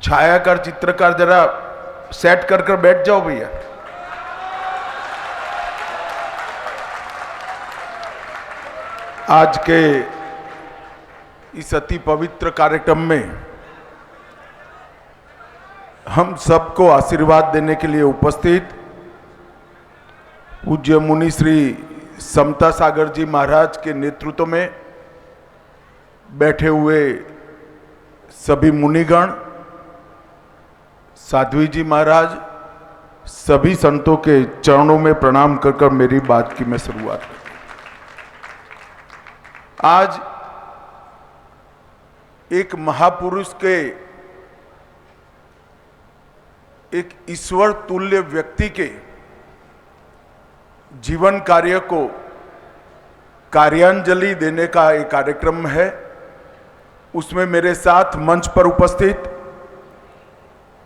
छायाकार चित्रकार जरा सेट कर कर बैठ जाओ भैया। आज के इस अति पवित्र कार्यक्रम में हम सबको आशीर्वाद देने के लिए उपस्थित पूज्य मुनि श्री समता सागर जी महाराज के नेतृत्व में बैठे हुए सभी मुनिगण, साध्वी जी महाराज, सभी संतों के चरणों में प्रणाम कर कर मेरी बात की मैं शुरुआत करता हूं। आज एक महापुरुष के, एक ईश्वर तुल्य व्यक्ति के जीवन कार्य को कार्यांजलि देने का एक कार्यक्रम है। उसमें मेरे साथ मंच पर उपस्थित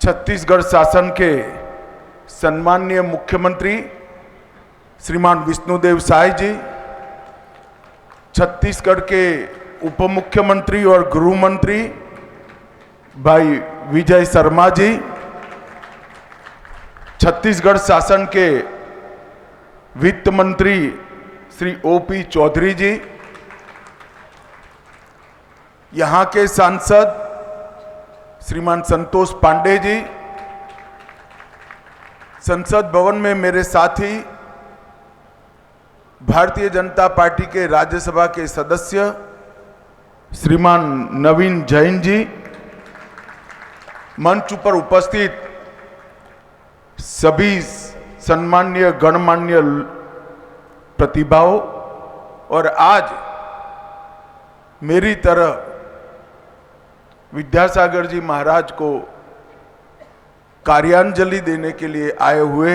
छत्तीसगढ़ शासन के सम्माननीय मुख्यमंत्री श्रीमान विष्णुदेव साय जी, छत्तीसगढ़ के उप मुख्यमंत्री और गृह मंत्री भाई विजय शर्मा जी, छत्तीसगढ़ शासन के वित्त मंत्री श्री ओपी चौधरी जी, यहाँ के सांसद श्रीमान संतोष पांडे जी, संसद भवन में मेरे साथी भारतीय जनता पार्टी के राज्यसभा के सदस्य श्रीमान नवीन जैन जी, मंच पर उपस्थित सभी सम्माननीय गणमान्य प्रतिभाओं और आज मेरी तरह विद्यासागर जी महाराज को कार्यांजलि देने के लिए आए हुए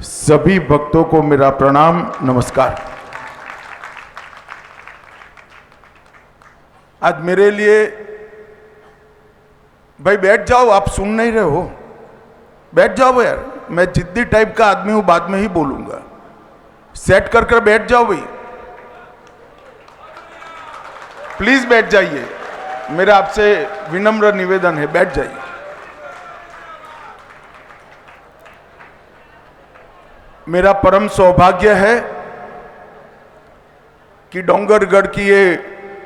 सभी भक्तों को मेरा प्रणाम, नमस्कार। आज मेरे लिए, भाई बैठ जाओ, आप सुन नहीं रहे हो, बैठ जाओ यार, मैं जिद्दी टाइप का आदमी हूं, बाद में ही बोलूंगा, सेट कर कर बैठ जाओ भाई, प्लीज बैठ जाइए, मेरा आपसे विनम्र निवेदन है, बैठ जाइए। मेरा परम सौभाग्य है कि डोंगरगढ़ की ये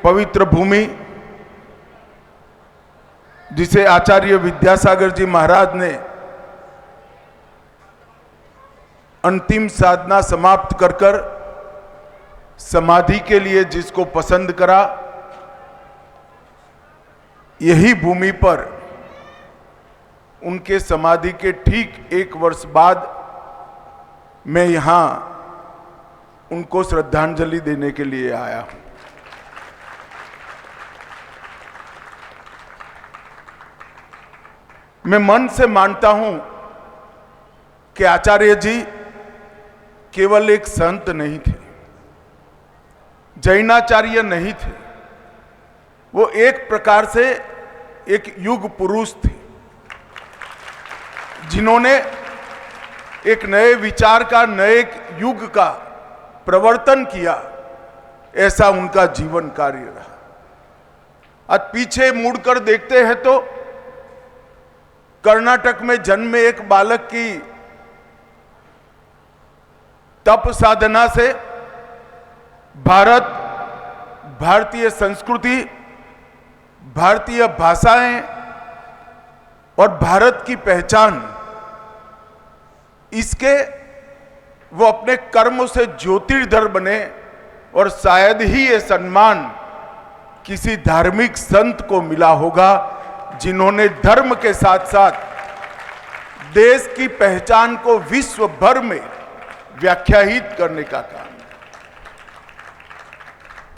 पवित्र भूमि, जिसे आचार्य विद्यासागर जी महाराज ने अंतिम साधना समाप्त कर कर समाधि के लिए जिसको पसंद करा, यही भूमि पर उनके समाधि के ठीक 1 वर्ष बाद मैं यहां उनको श्रद्धांजलि देने के लिए आया हूं। मैं मन से मानता हूं कि आचार्य जी केवल एक संत नहीं थे, जैनाचार्य नहीं थे, वो एक प्रकार से एक युग पुरुष थे, जिन्होंने एक नए विचार का, नए युग का प्रवर्तन किया। ऐसा उनका जीवन कार्य रहा। आज पीछे मुड़कर देखते हैं तो कर्नाटक में जन्मे एक बालक की तप साधना से भारत, भारतीय संस्कृति, भारतीय भाषाएं और भारत की पहचान, इसके वो अपने कर्म से ज्योतिर्धर बने। और शायद ही ये सम्मान किसी धार्मिक संत को मिला होगा जिन्होंने धर्म के साथ साथ देश की पहचान को विश्व भर में व्याख्यायित करने का काम।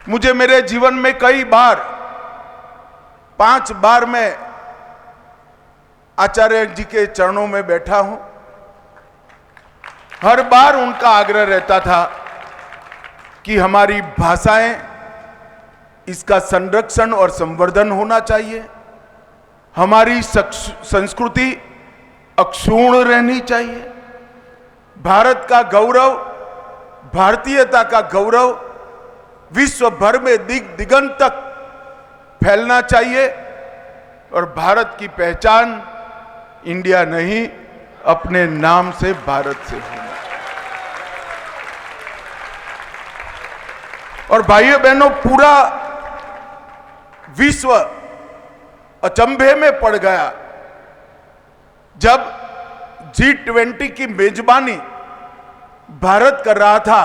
मुझे मेरे जीवन में कई बार, 5 बार मैं आचार्य जी के चरणों में बैठा हूं। हर बार उनका आग्रह रहता था कि हमारी भाषाएं, इसका संरक्षण और संवर्धन होना चाहिए, हमारी संस्कृति अक्षुण्ण रहनी चाहिए, भारत का गौरव, भारतीयता का गौरव विश्व भर में दिगंत तक फैलना चाहिए। और भारत की पहचान इंडिया नहीं, अपने नाम से भारत से होना। और भाइयों बहनों, पूरा विश्व अचंभे में पड़ गया जब G20 की मेजबानी भारत कर रहा था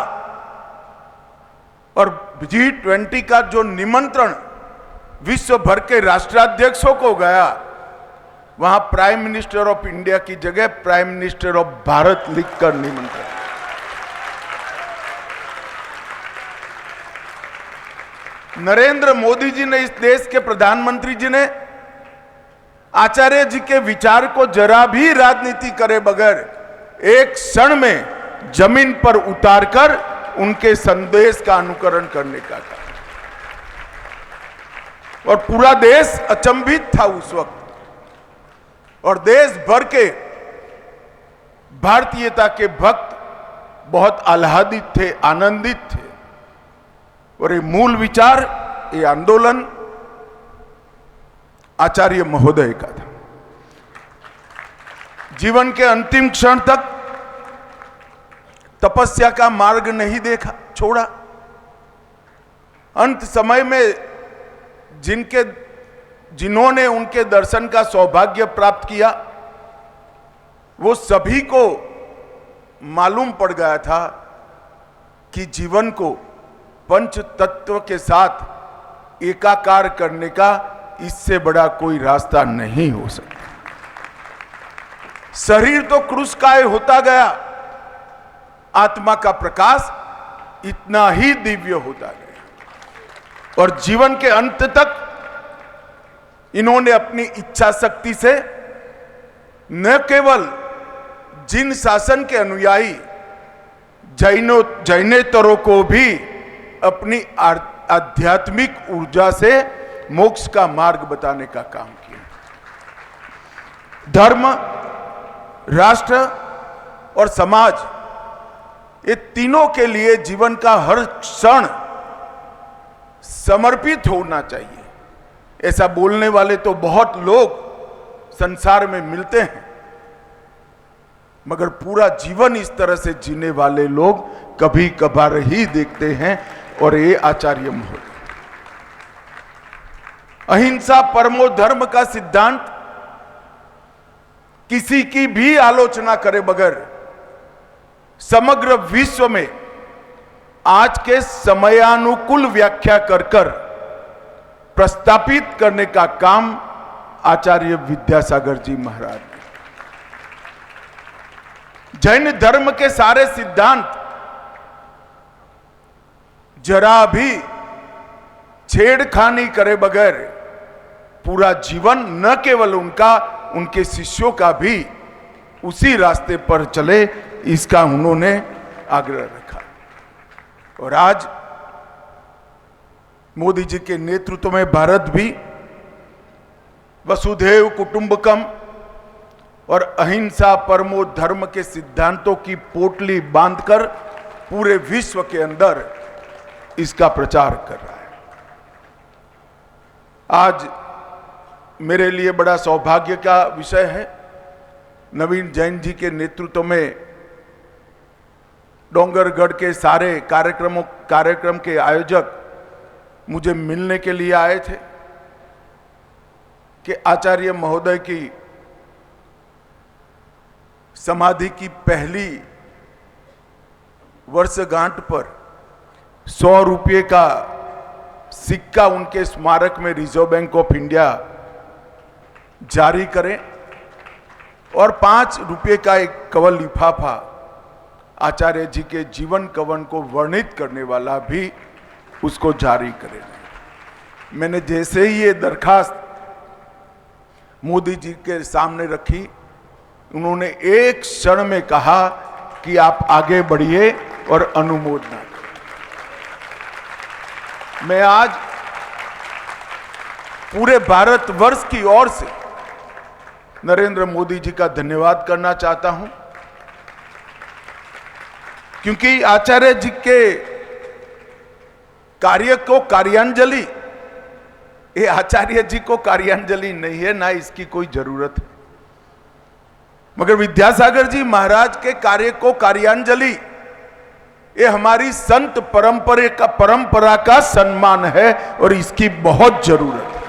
और G20 का जो निमंत्रण विश्व भर के राष्ट्राध्यक्षों को गया, वहां प्राइम मिनिस्टर ऑफ इंडिया की जगह प्राइम मिनिस्टर ऑफ भारत लिखकर निमंत्रण। नरेंद्र मोदी जी ने, इस देश के प्रधानमंत्री जी ने आचार्य जी के विचार को जरा भी राजनीति करे बगैर एक क्षण में जमीन पर उतारकर उनके संदेश का अनुकरण करने का काम, और पूरा देश अचंभित था उस वक्त, और देश भर के भारतीयता के भक्त बहुत आह्लादित थे, आनंदित थे। और ये मूल विचार, ये आंदोलन आचार्य महोदय का था। जीवन के अंतिम क्षण तक तपस्या का मार्ग नहीं देखा, छोड़ा। अंत समय में जिन्होंने उनके दर्शन का सौभाग्य प्राप्त किया, वो सभी को मालूम पड़ गया था कि जीवन को पंच तत्व के साथ एकाकार करने का इससे बड़ा कोई रास्ता नहीं हो सकता। शरीर तो क्रूसकाय होता गया, आत्मा का प्रकाश इतना ही दिव्य होता गया। और जीवन के अंत तक इन्होंने अपनी इच्छा शक्ति से न केवल जिन शासन के अनुयायी जैनेतरों को भी अपनी आध्यात्मिक ऊर्जा से मोक्ष का मार्ग बताने का काम किया। धर्म, राष्ट्र और समाज, ये तीनों के लिए जीवन का हर क्षण समर्पित होना चाहिए। ऐसा बोलने वाले तो बहुत लोग संसार में मिलते हैं, मगर पूरा जीवन इस तरह से जीने वाले लोग कभी कभार ही देखते हैं। और ये आचार्य महोदय अहिंसा परमो धर्म का सिद्धांत किसी की भी आलोचना करे बगैर समग्र विश्व में आज के समयानुकूल व्याख्या कर प्रस्तापित करने का काम आचार्य विद्यासागर जी महाराज ने। जैन धर्म के सारे सिद्धांत जरा भी छेड़खानी करे बगैर पूरा जीवन न केवल उनका, उनके शिष्यों का भी उसी रास्ते पर चले, इसका उन्होंने आग्रह रखा। और आज मोदी जी के नेतृत्व में भारत भी वसुधैव कुटुंबकम और अहिंसा परमो धर्म के सिद्धांतों की पोटली बांधकर पूरे विश्व के अंदर इसका प्रचार कर रहा है। आज मेरे लिए बड़ा सौभाग्य का विषय है, नवीन जैन जी के नेतृत्व में डोंगरगढ़ के सारे कार्यक्रम के आयोजक मुझे मिलने के लिए आए थे कि आचार्य महोदय की समाधि की पहली वर्षगांठ पर 100 रुपये का सिक्का उनके स्मारक में रिजर्व बैंक ऑफ इंडिया जारी करें और 5 रुपये का एक कवल लिफाफा आचार्य जी के जीवन कवन को वर्णित करने वाला भी उसको जारी करें। मैंने जैसे ही ये दरखास्त मोदी जी के सामने रखी, उन्होंने एक क्षण में कहा कि आप आगे बढ़िए और अनुमोदना करें। मैं आज पूरे भारतवर्ष की ओर से नरेंद्र मोदी जी का धन्यवाद करना चाहता हूं, क्योंकि आचार्य जी के कार्य को कार्यांजलि ये आचार्य जी को कार्यांजलि नहीं है, ना इसकी कोई जरूरत है, मगर विद्यासागर जी महाराज के कार्य को कार्यांजलि, ये हमारी संत परंपरा का सम्मान है और इसकी बहुत जरूरत है।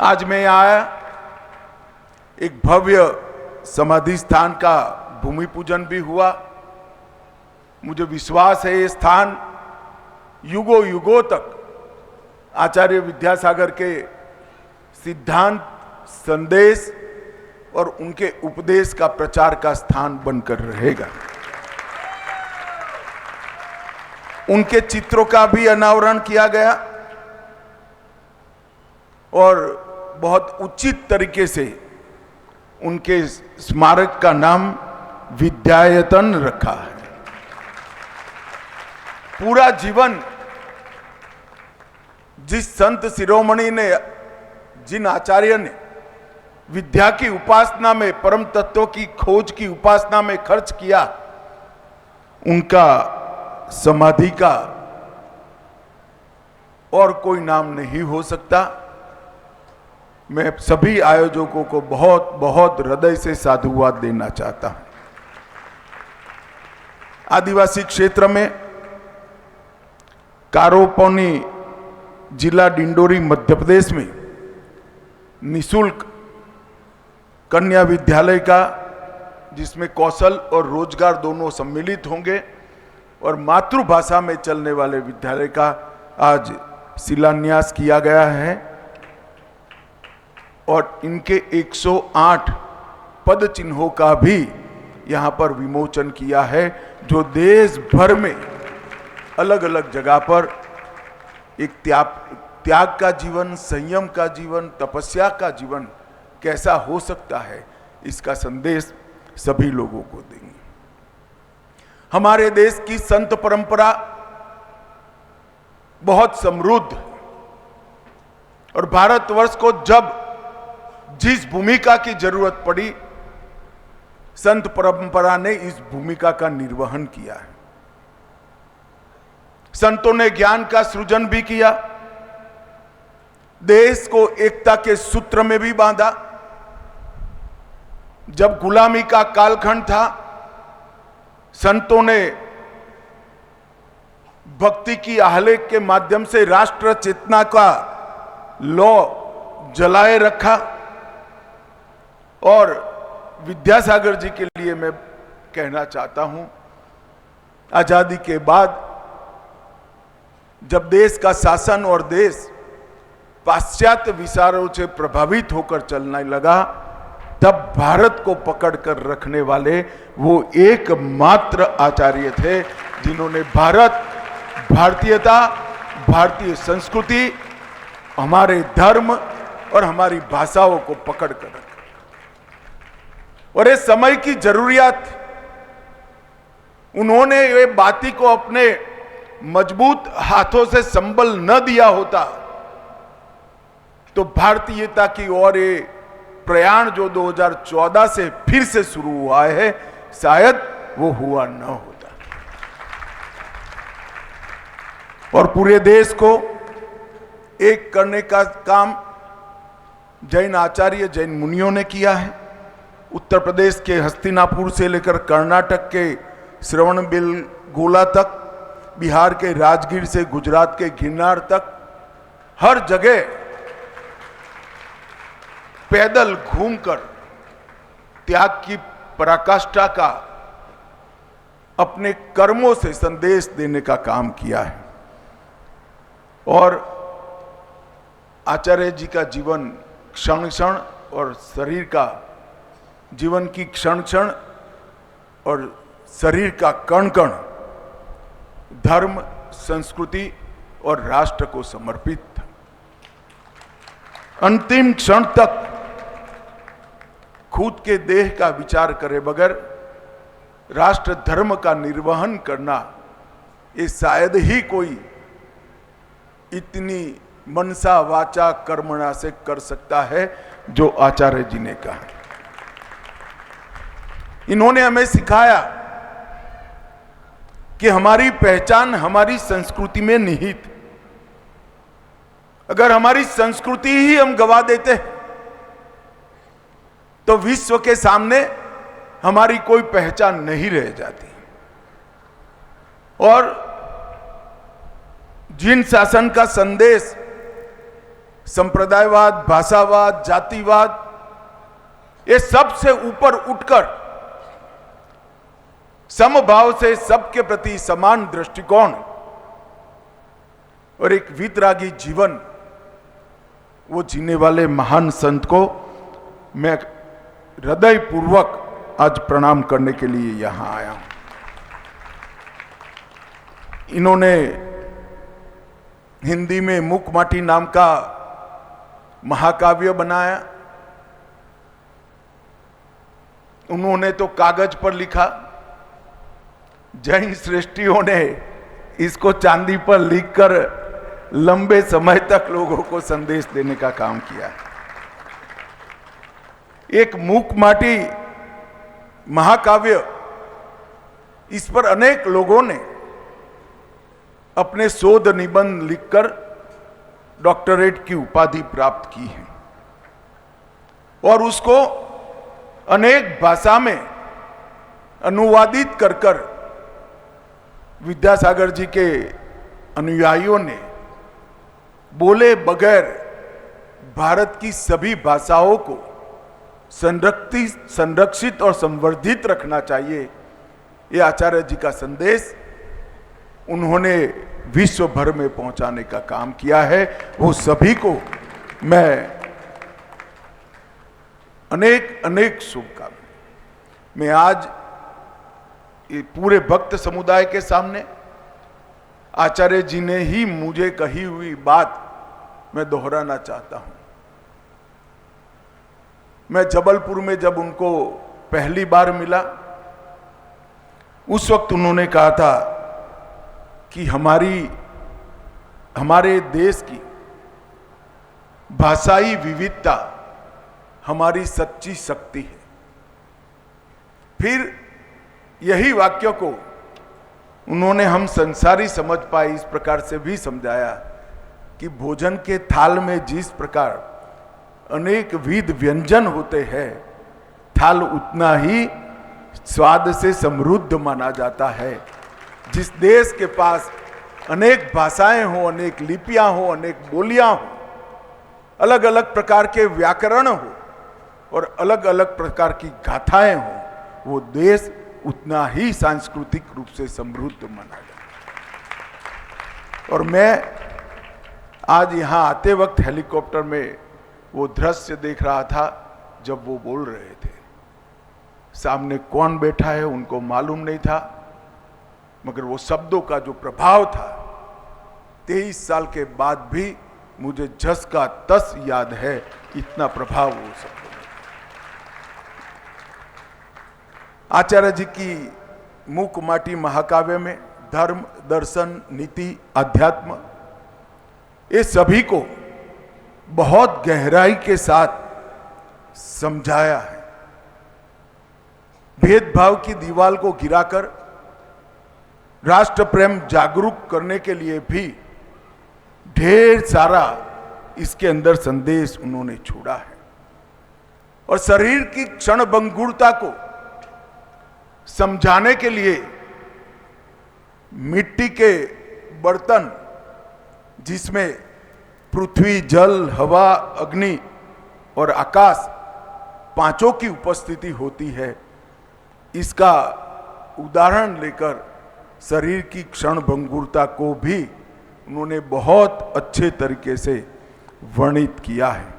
आज मैं आया, एक भव्य समाधि स्थान का भूमि पूजन भी हुआ। मुझे विश्वास है ये स्थान युगों युगों तक आचार्य विद्यासागर के सिद्धांत, संदेश और उनके उपदेश का प्रचार का स्थान बनकर रहेगा। उनके चित्रों का भी अनावरण किया गया और बहुत उचित तरीके से उनके स्मारक का नाम विद्यायतन रखा है। पूरा जीवन जिस संत शिरोमणि ने, जिन आचार्य ने विद्या की उपासना में, परम तत्व की खोज की उपासना में खर्च किया, उनका समाधि का और कोई नाम नहीं हो सकता। मैं सभी आयोजकों को बहुत बहुत हृदय से साधुवाद देना चाहता हूं। आदिवासी क्षेत्र में कारोपोनी जिला डिंडोरी मध्य प्रदेश में निशुल्क कन्या विद्यालय का, जिसमें कौशल और रोजगार दोनों सम्मिलित होंगे, और मातृभाषा में चलने वाले विद्यालय का आज शिलान्यास किया गया है और इनके 108 पद चिन्हों का भी यहां पर विमोचन किया है, जो देश भर में अलग अलग जगह पर एक त्याग का जीवन, संयम का जीवन, तपस्या का जीवन कैसा हो सकता है, इसका संदेश सभी लोगों को देंगे। हमारे देश की संत परंपरा बहुत समृद्ध है और भारतवर्ष को जब जिस भूमिका की जरूरत पड़ी, संत परंपरा ने इस भूमिका का निर्वहन किया है। संतों ने ज्ञान का सृजन भी किया, देश को एकता के सूत्र में भी बांधा। जब गुलामी का कालखंड था, संतों ने भक्ति की आहलेख के माध्यम से राष्ट्र चेतना का लौ जलाए रखा। और विद्यासागर जी के लिए मैं कहना चाहता हूं, आजादी के बाद जब देश का शासन और देश पाश्चात्य विचारों से प्रभावित होकर चलने लगा, तब भारत को पकड़कर रखने वाले वो एकमात्र आचार्य थे जिन्होंने भारत, भारतीयता, भारतीय संस्कृति, हमारे धर्म और हमारी भाषाओं को पकड़ कर रखा। और ये समय की जरूरियत, उन्होंने ये बाती को अपने मजबूत हाथों से संबल न दिया होता तो भारतीयता की ओर ये प्रयाण जो 2014 से फिर से शुरू हुआ है, शायद वो हुआ न होता। और पूरे देश को एक करने का काम जैन आचार्य, जैन मुनियों ने किया है। उत्तर प्रदेश के हस्तिनापुर से लेकर कर्नाटक के श्रवणबेलगोला तक, बिहार के राजगीर से गुजरात के गिरनार तक, हर जगह पैदल घूमकर त्याग की पराकाष्ठा का अपने कर्मों से संदेश देने का काम किया है। और आचार्य जी का जीवन क्षण क्षण और शरीर का जीवन की क्षण क्षण और शरीर का कण कण धर्म, संस्कृति और राष्ट्र को समर्पित था। अंतिम क्षण तक खुद के देह का विचार करे बगैर राष्ट्र धर्म का निर्वहन करना, ये शायद ही कोई इतनी मनसा वाचा कर्मणा से कर सकता है जो आचार्य जी ने कहा। इन्होंने हमें सिखाया कि हमारी पहचान हमारी संस्कृति में निहित। अगर हमारी संस्कृति ही हम गवा देते हैं तो विश्व के सामने हमारी कोई पहचान नहीं रह जाती। और जिन शासन का संदेश संप्रदायवाद, भाषावाद, जातिवाद, ये सबसे ऊपर उठकर समभाव से सबके प्रति समान दृष्टिकोण और एक वीतरागी जीवन वो जीने वाले महान संत को मैं हृदय पूर्वक आज प्रणाम करने के लिए यहां आया हूं। इन्होंने हिंदी में मुकमाटी नाम का महाकाव्य बनाया। उन्होंने तो कागज पर लिखा, जैन श्रेष्ठियों ने इसको चांदी पर लिखकर लंबे समय तक लोगों को संदेश देने का काम किया। एक मुकमाटी महाकाव्य, इस पर अनेक लोगों ने अपने शोध निबंध लिखकर डॉक्टरेट की उपाधि प्राप्त की है और उसको अनेक भाषा में अनुवादित कर विद्यासागर जी के अनुयायियों ने बोले बगैर भारत की सभी भाषाओं को संरक्षित और संवर्धित रखना चाहिए, ये आचार्य जी का संदेश उन्होंने विश्व भर में पहुंचाने का काम किया है। वो सभी को मैं अनेक अनेक शुभकामनाएं। मैं आज पूरे भक्त समुदाय के सामने आचार्य जी ने ही मुझे कही हुई बात मैं दोहराना चाहता हूं। मैं जबलपुर में जब उनको पहली बार मिला, उस वक्त उन्होंने कहा था कि हमारे देश की भाषाई विविधता हमारी सच्ची शक्ति है। फिर यही वाक्य को उन्होंने हम संसारी समझ पाए इस प्रकार से भी समझाया कि भोजन के थाल में जिस प्रकार अनेक विध व्यंजन होते हैं, थाल उतना ही स्वाद से समृद्ध माना जाता है। जिस देश के पास अनेक भाषाएं हो, अनेक लिपियां हो, अनेक बोलियां हो, अलग अलग प्रकार के व्याकरण हो और अलग अलग प्रकार की गाथाएं हो, वो देश उतना ही सांस्कृतिक रूप से समृद्ध माना जाता। और मैं आज यहां आते वक्त हेलीकॉप्टर में वो दृश्य देख रहा था जब वो बोल रहे थे। सामने कौन बैठा है उनको मालूम नहीं था, मगर वो शब्दों का जो प्रभाव था 23 साल के बाद भी मुझे जस का तस याद है, इतना प्रभाव वो शब्दों में। आचार्य जी की मुकमाटी महाकाव्य में धर्म, दर्शन, नीति, अध्यात्म, ये सभी को बहुत गहराई के साथ समझाया है। भेदभाव की दीवार को गिराकर राष्ट्र प्रेम जागरूक करने के लिए भी ढेर सारा इसके अंदर संदेश उन्होंने छोड़ा है। और शरीर की क्षणभंगुरता को समझाने के लिए मिट्टी के बर्तन, जिसमें पृथ्वी, जल, हवा, अग्नि और आकाश पांचों की उपस्थिति होती है, इसका उदाहरण लेकर शरीर की क्षणभंगुरता को भी उन्होंने बहुत अच्छे तरीके से वर्णित किया है।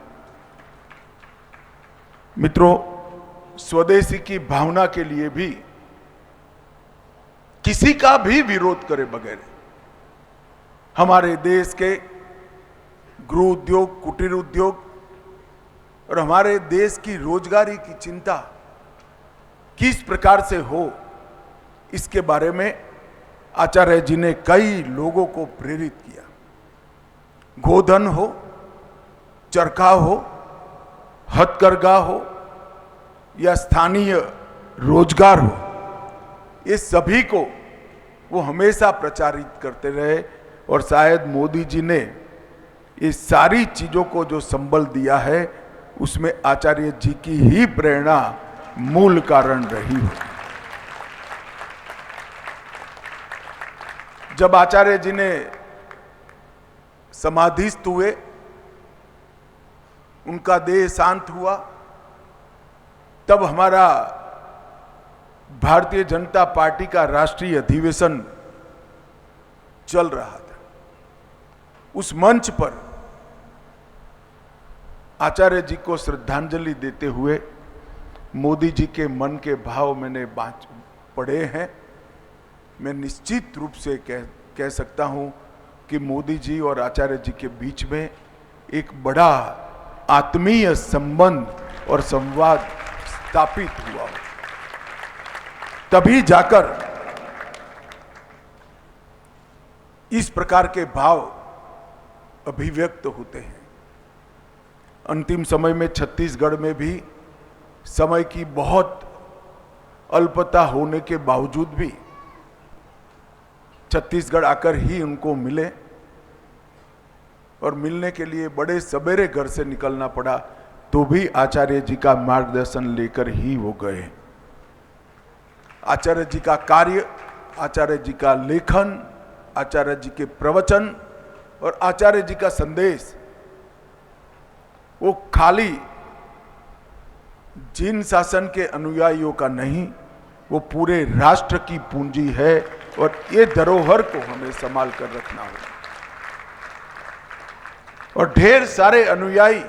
मित्रों, स्वदेशी की भावना के लिए भी किसी का भी विरोध करे बगैर हमारे देश के गृह उद्योग, कुटीर उद्योग और हमारे देश की रोजगारी की चिंता किस प्रकार से हो, इसके बारे में आचार्य जी ने कई लोगों को प्रेरित किया। गोधन हो, चरखा हो, हथकरघा हो या स्थानीय रोजगार हो, ये सभी को वो हमेशा प्रचारित करते रहे। और शायद मोदी जी ने ये सारी चीजों को जो संबल दिया है उसमें आचार्य जी की ही प्रेरणा मूल कारण रही होगी। जब आचार्य जी ने समाधिस्थ हुए, उनका देह शांत हुआ, तब हमारा भारतीय जनता पार्टी का राष्ट्रीय अधिवेशन चल रहा था। उस मंच पर आचार्य जी को श्रद्धांजलि देते हुए मोदी जी के मन के भाव मैंने पढ़े हैं। मैं निश्चित रूप से कह सकता हूं कि मोदी जी और आचार्य जी के बीच में एक बड़ा आत्मीय संबंध और संवाद स्थापित हुआ। तभी जाकर इस प्रकार के भाव अभिव्यक्त होते हैं। अंतिम समय में छत्तीसगढ़ में भी समय की बहुत अल्पता होने के बावजूद भी छत्तीसगढ़ आकर ही उनको मिले, और मिलने के लिए बड़े सवेरे घर से निकलना पड़ा, तो भी आचार्य जी का मार्गदर्शन लेकर ही वो गए। आचार्य जी का कार्य, आचार्य जी का लेखन, आचार्य जी के प्रवचन और आचार्य जी का संदेश वो खाली जिन शासन के अनुयायियों का नहीं, वो पूरे राष्ट्र की पूंजी है, और ये धरोहर को हमें संभाल कर रखना होगा। और ढेर सारे अनुयायी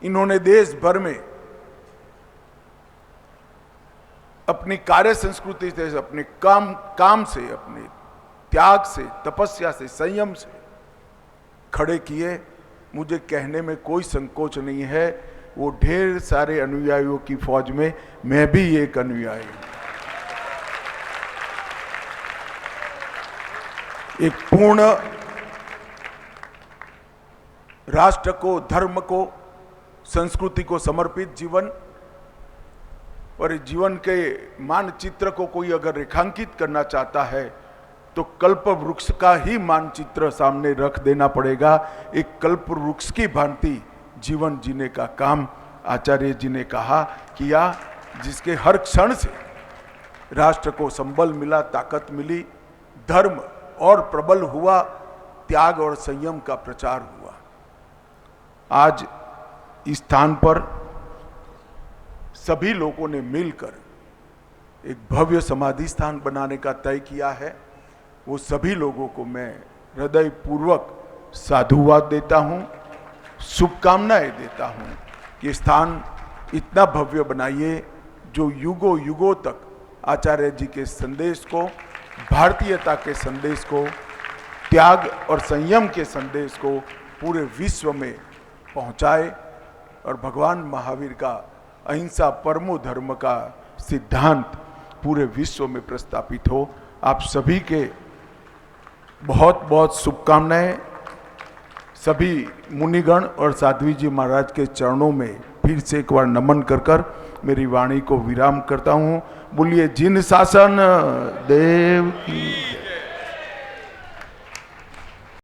इन्होंने देश भर में अपनी कार्य संस्कृति से, अपने काम से, अपने त्याग से, तपस्या से, संयम से खड़े किए। मुझे कहने में कोई संकोच नहीं है, वो ढेर सारे अनुयायियों की फौज में मैं भी एक अनुयायी हूं। एक पूर्ण राष्ट्र को, धर्म को, संस्कृति को समर्पित जीवन, और जीवन के मानचित्र को कोई अगर रेखांकित करना चाहता है तो कल्प वृक्ष का ही मानचित्र सामने रख देना पड़ेगा। एक कल्प वृक्ष की भांति जीवन जीने का काम आचार्य जी ने किया, जिसके हर क्षण से राष्ट्र को संबल मिला, ताकत मिली, धर्म और प्रबल हुआ, त्याग और संयम का प्रचार हुआ। आज इस स्थान पर सभी लोगों ने मिलकर एक भव्य समाधि स्थान बनाने का तय किया है। वो सभी लोगों को मैं हृदय पूर्वक साधुवाद देता हूं, शुभकामनाएं देता हूं कि स्थान इतना भव्य बनाइए जो युगों युगों तक आचार्य जी के संदेश को, भारतीयता के संदेश को, त्याग और संयम के संदेश को पूरे विश्व में पहुंचाए, और भगवान महावीर का अहिंसा परमो धर्म का सिद्धांत पूरे विश्व में प्रस्थापित हो। आप सभी के बहुत बहुत शुभकामनाएं। सभी मुनिगण और साध्वी जी महाराज के चरणों में फिर से एक बार नमन कर मेरी वाणी को विराम करता हूं। बोलिए जिन शासन देव की।